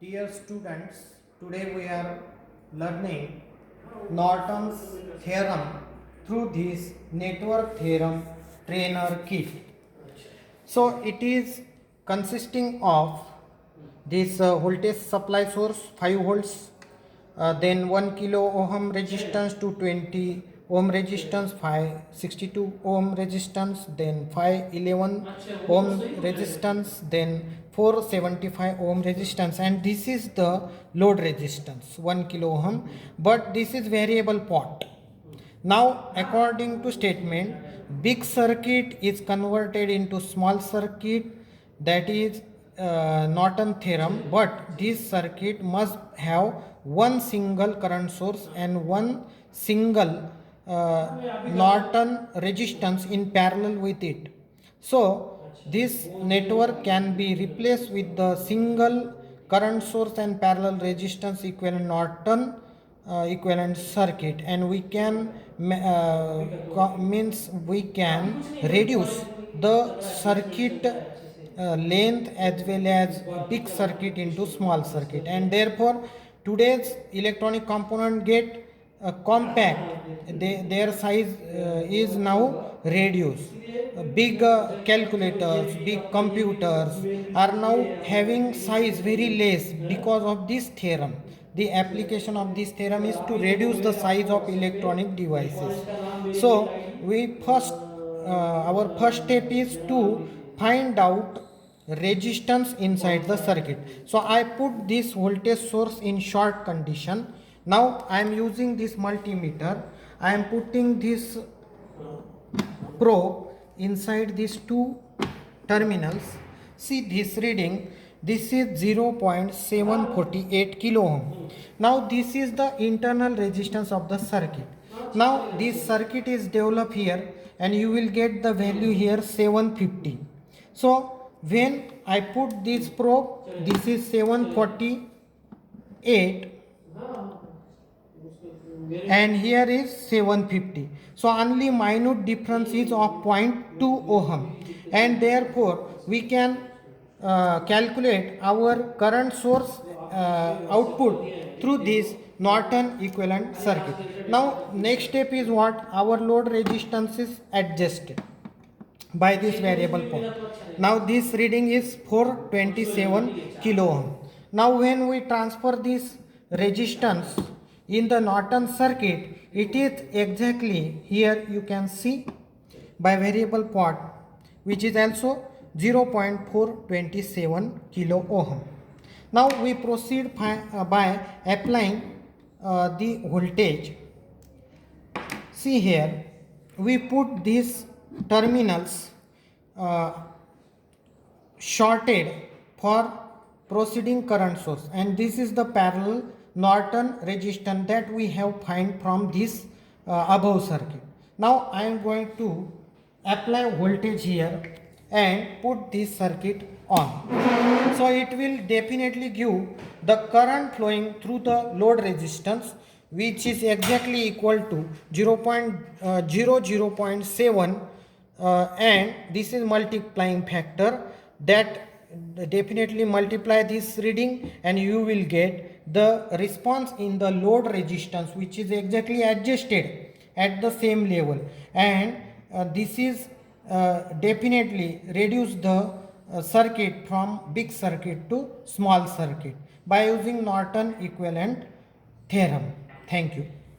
Dear students, today we are learning Norton's theorem through this network theorem trainer kit. So it is consisting of this voltage supply source 5 volts, then 1 kilo ohm resistance to 20 ohm resistance, 562 ohm resistance, then 511 ohm resistance, then 475 ohm resistance, and this is the load resistance 1 kilo ohm, but this is variable pot. Now, according to statement, big circuit is converted into small circuit, that is Norton theorem, but this circuit must have one single current source and one single Norton resistance in parallel with it. So, this network can be replaced with the single current source and parallel resistance equivalent Norton equivalent circuit, and we can means we can reduce the circuit length as well as big circuit into small circuit, and therefore today's electronic component get compact. Their size is now reduced. Big calculators, big computers are now having size very less because of this theorem. The application of this theorem is to reduce the size of electronic devices. So we first our first step is to find out resistance inside the circuit. So I put this voltage source in short condition. Now I am using this multimeter. I am putting this probe inside these two terminals. See this reading. This is 0.748 kilo ohm. Now this is the internal resistance of the circuit. Now this circuit is developed here, and you will get the value here 750. So when I put this probe, this is 748 and here is 750. So only minute difference is of 0.2 ohm, and therefore we can calculate our current source output through this Norton equivalent circuit. Now next step is what? Our load resistance is adjusted by this variable pot. Now this reading is 427 kilo ohm. Now when we transfer this resistance in the Norton circuit, it is exactly here you can see by variable pot, which is also 0.427 kilo ohm. Now we proceed by applying the voltage. See here, we put these terminals shorted for proceeding current source, and this is the parallel Norton resistance that we have find from this above circuit. Now I am going to apply voltage here and put this circuit on. So it will definitely give the current flowing through the load resistance, which is exactly equal to 0.7 and this is multiplying factor that definitely multiply this reading, and you will get the response in the load resistance, which is exactly adjusted at the same level, and this is definitely reduce the circuit from big circuit to small circuit by using Norton equivalent theorem. Thank you.